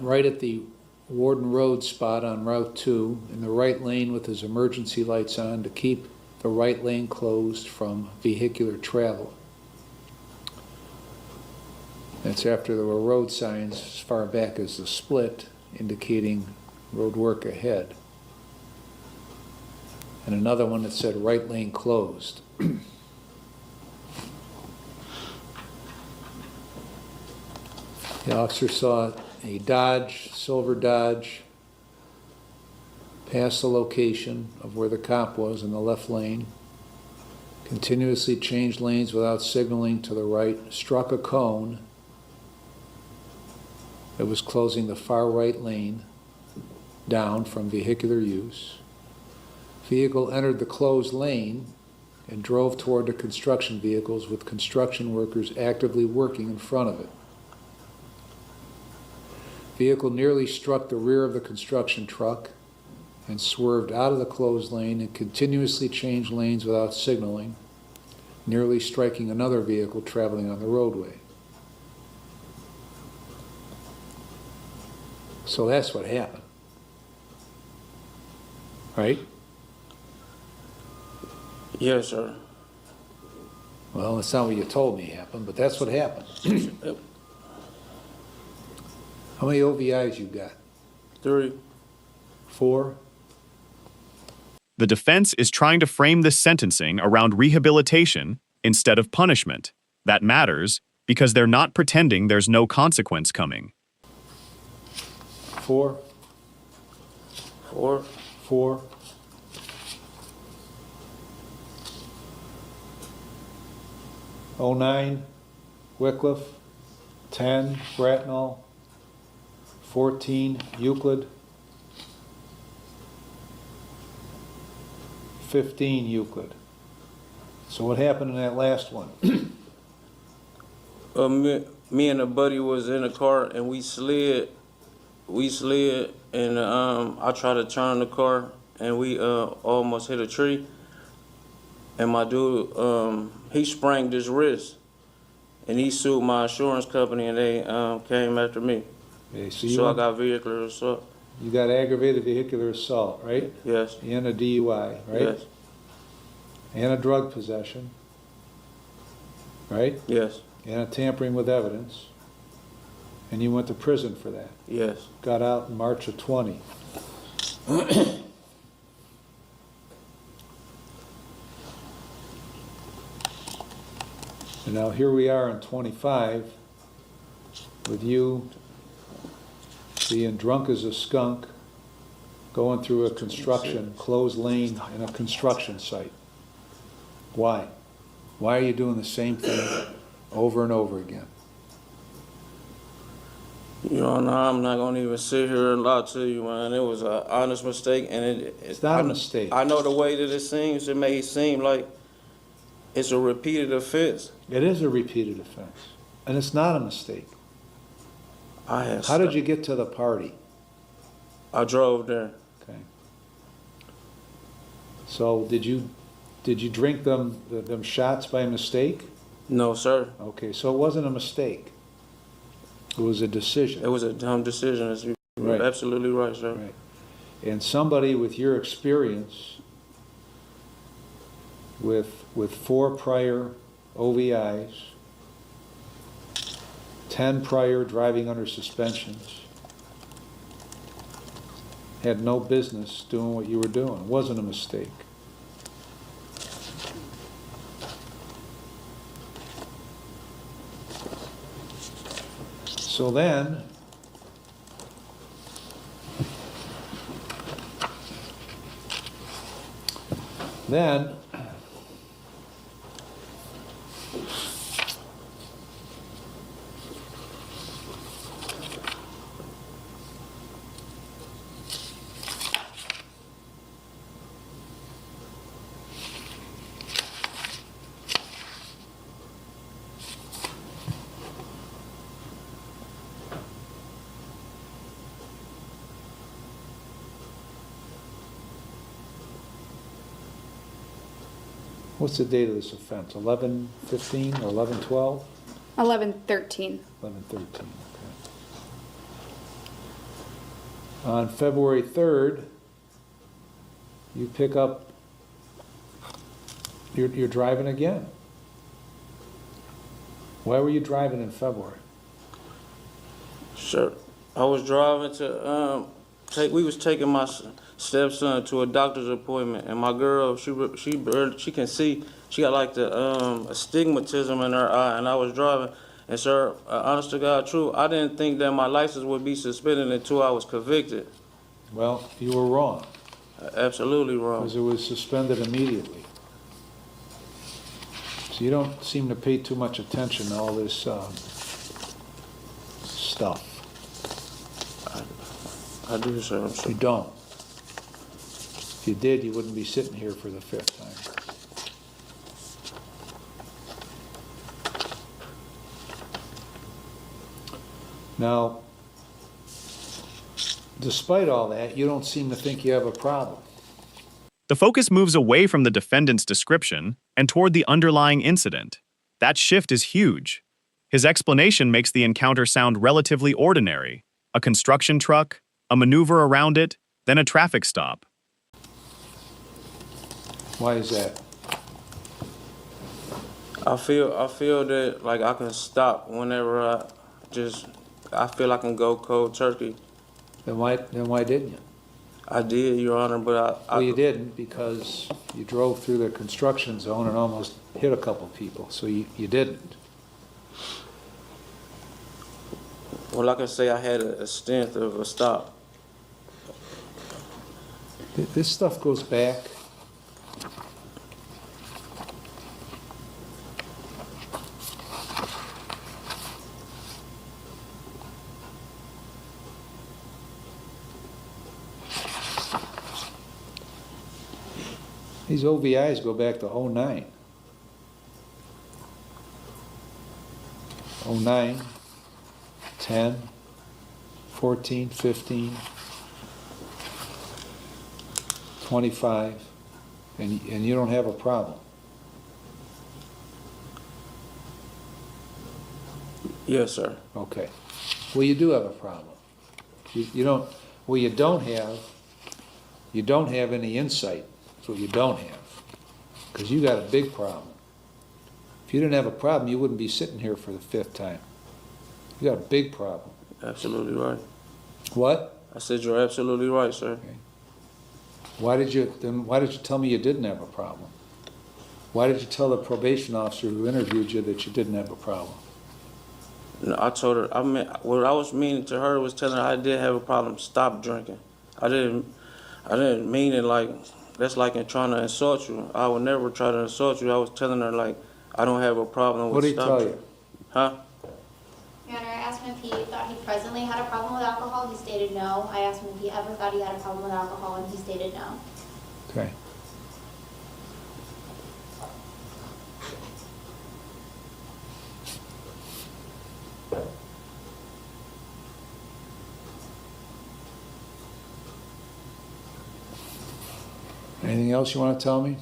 right at the Warden Road spot on Route 2 in the right lane with his emergency lights on to keep the right lane closed from vehicular travel. That's after there were road signs as far back as the split indicating road work ahead. And another one that said right lane closed. The officer saw a Dodge, silver Dodge, pass the location of where the cop was in the left lane, continuously changed lanes without signaling to the right, struck a cone that was closing the far right lane down from vehicular use. Vehicle entered the closed lane and drove toward the construction vehicles with construction workers actively working in front of it. Vehicle nearly struck the rear of the construction truck and swerved out of the closed lane and continuously changed lanes without signaling, nearly striking another vehicle traveling on the roadway. So that's what happened, right? Yes, sir. Well, that's not what you told me happened, but that's what happened. How many OVIs you got? 3. 4? The defense is trying to frame this sentencing around rehabilitation instead of punishment. That matters because they're not pretending there's no consequence coming. 4? 4. 4? '09, Wycliffe. 10, Bratnall. 14, Euclid. 15, Euclid. So what happened in that last one? Me and a buddy was in a car and we slid and I tried to turn the car and we almost hit a tree. And my dude, he sprained his wrist and he sued my insurance company and they came after me. Okay, so I got vehicular assault. You got aggravated vehicular assault, right? Yes. And a DUI, right? Yes. And a drug possession, right? Yes. And a tampering with evidence. And you went to prison for that. Yes. Got out in March of 20. And now here we are in 25 with you being drunk as a skunk, going through a construction, closed lane in a construction site. Why? Why are you doing the same thing over and over again? Your Honor, I'm not gonna even sit here and lie to you, man. It was an honest mistake, and It's not a mistake. I know the way that it seems. It may seem like it's a repeated offense. It is a repeated offense, and it's not a mistake. How did you get to the party? I drove there. Okay. So did you drink them shots by mistake? No, sir. Okay, so it wasn't a mistake. It was a decision. It was a dumb decision. You're absolutely right, sir. Right. And somebody with your experience, with 4 prior OVIs, 10 prior driving under suspensions, had no business doing what you were doing. It wasn't a mistake. So then, what's the date of this offense? 11/15 or 11/12? 11/13. 11/13, okay. On February 3rd, you pick up, you're driving again. Why were you driving in February? Sure. I was driving to, we was taking my stepson to a doctor's appointment, and my girl, she can see, she got like the astigmatism in her eye, and I was driving. And sir, honest to God, true, I didn't think that my license would be suspended until I was convicted. Well, you were wrong, Absolutely wrong. because it was suspended immediately. So you don't seem to pay too much attention to all this stuff. I do, sir. I'm You sorry. don't. If you did, you wouldn't be sitting here for the 5th time. Now, despite all that, you don't seem to think you have a problem. The focus moves away from the defendant's description and toward the underlying incident. That shift is huge. His explanation makes the encounter sound relatively ordinary: a construction truck, a maneuver around it, then a traffic stop. Why is that? I feel that like I can stop whenever I feel I can go cold turkey. Then why didn't you? I did, Your Honor, but Well, you didn't, because you drove through the construction zone and almost hit a couple people, so you didn't. well, like I say, I had a stint of a stop. This stuff goes back. These OVIs go back to 09. 09, 10, 14, 15, 25, and you don't have a problem. Yes, sir. Okay. Well, you do have a problem. You don't. Well, you don't have any insight. That's what you don't have, because you got a big problem. If you didn't have a problem, you wouldn't be sitting here for the 5th time. You got a big problem. Absolutely right. What? I said you're absolutely right, sir. Why did you tell me you didn't have a problem? Why did you tell the probation officer who interviewed you that you didn't have a problem? No, I told her, what I was meaning to her was telling her I did have a problem. Stop drinking. I didn't mean it like, that's like in trying to insult you. I would never try to insult you. I was telling her like, I don't have a problem with What did he stop tell drinking. you? Huh? Your Honor, I asked him if he thought he presently had a problem with alcohol. He stated no. I asked him if he ever thought he had a problem with alcohol, and he stated no. Okay. Anything else you want to tell me?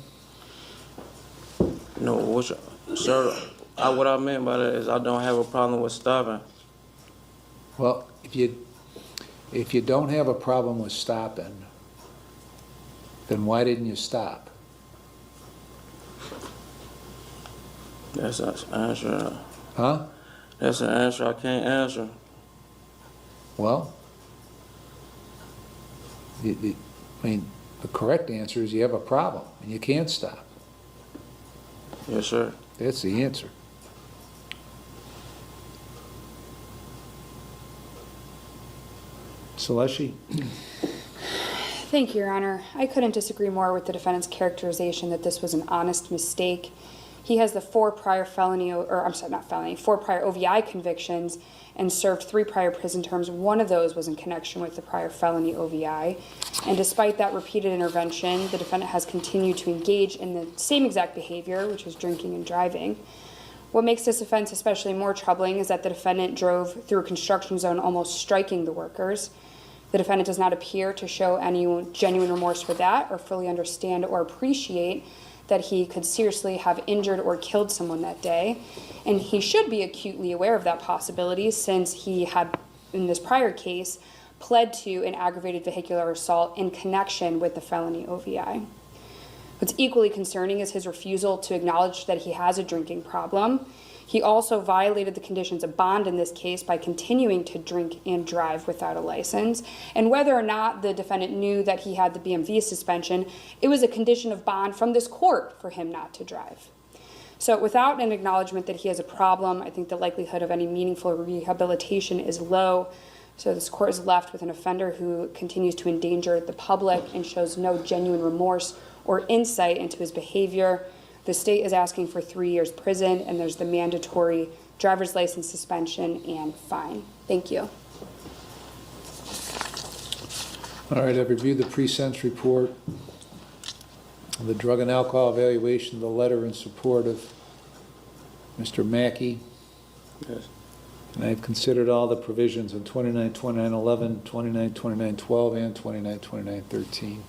No, sir, what I meant by that is I don't have a problem with stopping. Well, if you don't have a problem with stopping, then why didn't you stop? That's an answer. Huh? That's an answer I can't answer. Well, I mean, the correct answer is you have a problem and you can't stop. Yes, sir. That's the answer. Celeste? Thank you, Your Honor. I couldn't disagree more with the defendant's characterization that this was an honest mistake. He has the four prior OVI convictions and served 3 prior prison terms. One of those was in connection with the prior felony OVI. And despite that repeated intervention, the defendant has continued to engage in the same exact behavior, which is drinking and driving. What makes this offense especially more troubling is that the defendant drove through a construction zone, almost striking the workers. The defendant does not appear to show any genuine remorse for that or fully understand or appreciate that he could seriously have injured or killed someone that day. And he should be acutely aware of that possibility, since he had, in this prior case, pled to an aggravated vehicular assault in connection with the felony OVI. What's equally concerning is his refusal to acknowledge that he has a drinking problem. He also violated the conditions of bond in this case by continuing to drink and drive without a license. And whether or not the defendant knew that he had the BMV suspension, it was a condition of bond from this court for him not to drive. So without an acknowledgement that he has a problem, I think the likelihood of any meaningful rehabilitation is low. So this court is left with an offender who continues to endanger the public and shows no genuine remorse or insight into his behavior. The state is asking for 3 years prison, and there's the mandatory driver's license suspension and fine. Thank you. All right, I've reviewed the pre-sentence report, the drug and alcohol evaluation, the letter in support of Mr. Mackey. Yes. And I've considered all the provisions in 29, 29, 11, 29, 29, 12, and 29, 29, 13.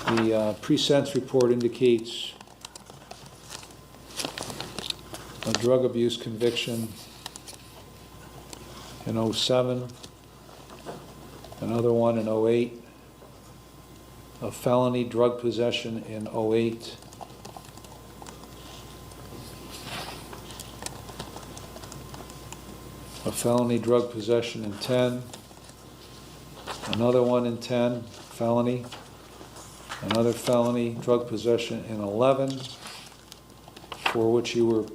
The pre-sentence report indicates a drug abuse conviction in 07, another one in 08, a felony drug possession in 08, a felony drug possession in 10, another one in 10, felony, another felony drug possession in 11, for which you were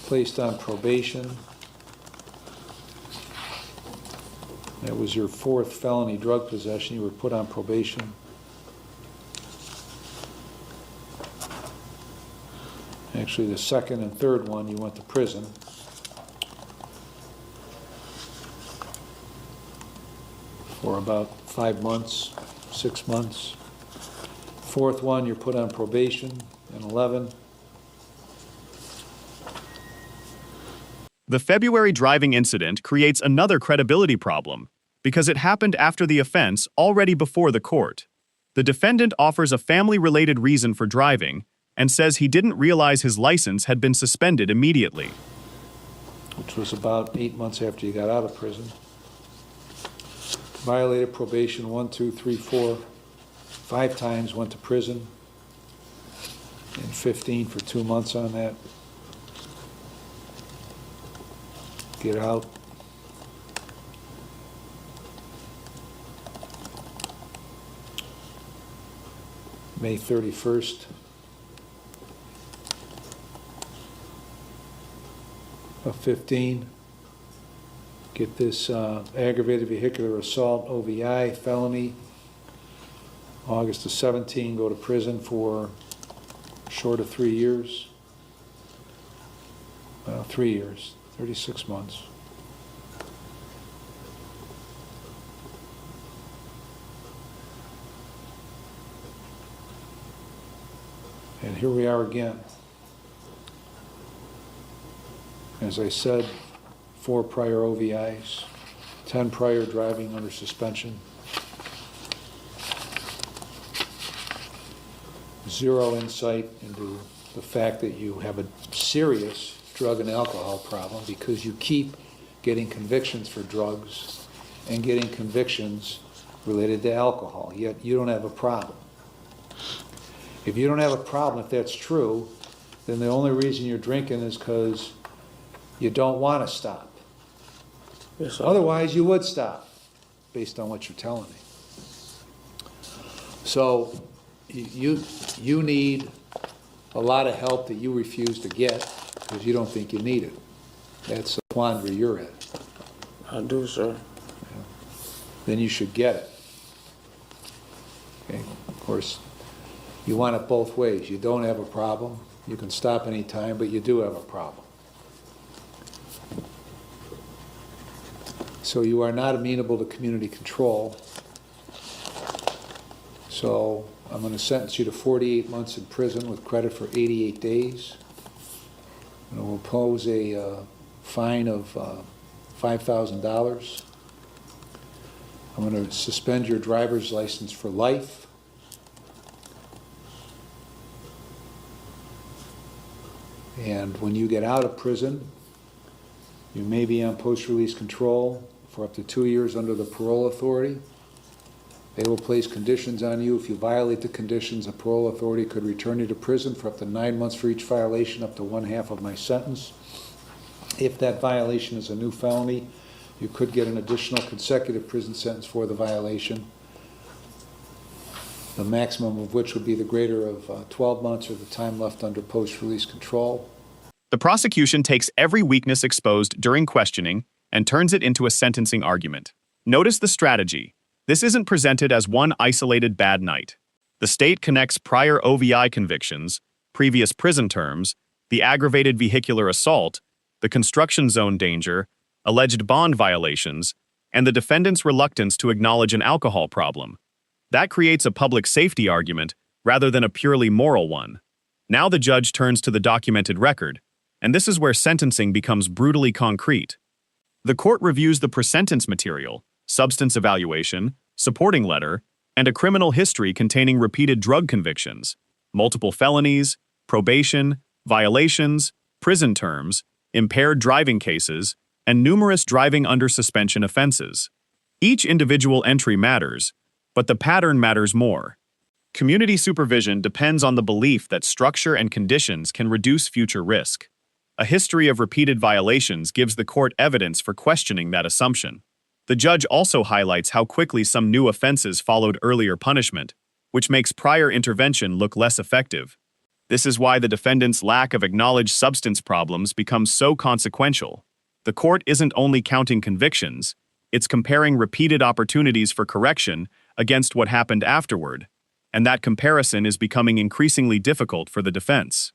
placed on probation. That was your 4th felony drug possession. You were put on probation. Actually, the 2nd and 3rd one, you went to prison. For about 5 months, 6 months. 4th one, you're put on probation in 11. The February driving incident creates another credibility problem because it happened after the offense already before the court. The defendant offers a family-related reason for driving and says he didn't realize his license had been suspended immediately. Which was about 8 months after you got out of prison. Violated probation 1, 2, 3, 4, 5 times, went to prison. And 15 for 2 months on that. Get out. May 31st. Of 15. Get this aggravated vehicular assault, OVI, felony. August of 17, go to prison for short of 3 years. 3 years, 36 months. And here we are again. As I said, 4 prior OVIs, 10 prior driving under suspension, 0 insight into the fact that you have a serious drug and alcohol problem because you keep getting convictions for drugs and getting convictions related to alcohol, yet you don't have a problem. If you don't have a problem, if that's true, then the only reason you're drinking is because you don't want to stop. Yes, sir. Otherwise, you would stop, based on what you're telling me. So you need a lot of help that you refuse to get because you don't think you need it. That's the quandary you're in. I do, sir. Then you should get it. Okay? Of course, you want it both ways. You don't have a problem. You can stop anytime, but you do have a problem. So you are not amenable to community control. So I'm going to sentence you to 48 months in prison with credit for 88 days. And I will impose a fine of $5,000. I'm going to suspend your driver's license for life. And when you get out of prison, you may be on post-release control for up to 2 years under the parole authority. They will place conditions on you. If you violate the conditions, the parole authority could return you to prison for up to 9 months for each violation, up to 1/2 of my sentence. If that violation is a new felony, you could get an additional consecutive prison sentence for the violation, the maximum of which would be the greater of 12 months or the time left under post-release control. The prosecution takes every weakness exposed during questioning and turns it into a sentencing argument. Notice the strategy. This isn't presented as one isolated bad night. The state connects prior OVI convictions, previous prison terms, the aggravated vehicular assault, the construction zone danger, alleged bond violations, and the defendant's reluctance to acknowledge an alcohol problem. That creates a public safety argument rather than a purely moral one. Now the judge turns to the documented record, and this is where sentencing becomes brutally concrete. The court reviews the pre-sentence material, substance evaluation, supporting letter, and a criminal history containing repeated drug convictions, multiple felonies, probation, violations, prison terms, impaired driving cases, and numerous driving under suspension offenses. Each individual entry matters, but the pattern matters more. Community supervision depends on the belief that structure and conditions can reduce future risk. A history of repeated violations gives the court evidence for questioning that assumption. The judge also highlights how quickly some new offenses followed earlier punishment, which makes prior intervention look less effective. This is why the defendant's lack of acknowledged substance problems becomes so consequential. The court isn't only counting convictions, it's comparing repeated opportunities for correction against what happened afterward, and that comparison is becoming increasingly difficult for the defense.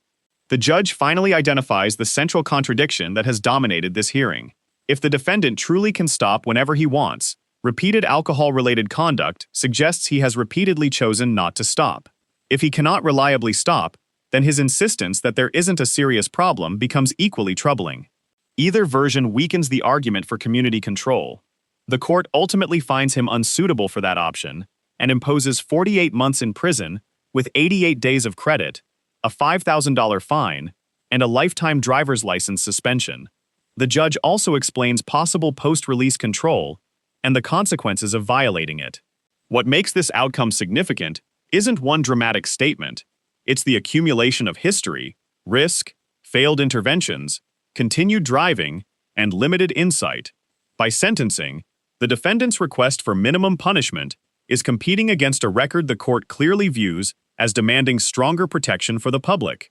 The judge finally identifies the central contradiction that has dominated this hearing. If the defendant truly can stop whenever he wants, repeated alcohol-related conduct suggests he has repeatedly chosen not to stop. If he cannot reliably stop, then his insistence that there isn't a serious problem becomes equally troubling. Either version weakens the argument for community control. The court ultimately finds him unsuitable for that option and imposes 48 months in prison with 88 days of credit, a $5,000 fine, and a lifetime driver's license suspension. The judge also explains possible post-release control and the consequences of violating it. What makes this outcome significant isn't one dramatic statement. It's the accumulation of history, risk, failed interventions, continued driving, and limited insight. By sentencing, the defendant's request for minimum punishment is competing against a record the court clearly views as demanding stronger protection for the public.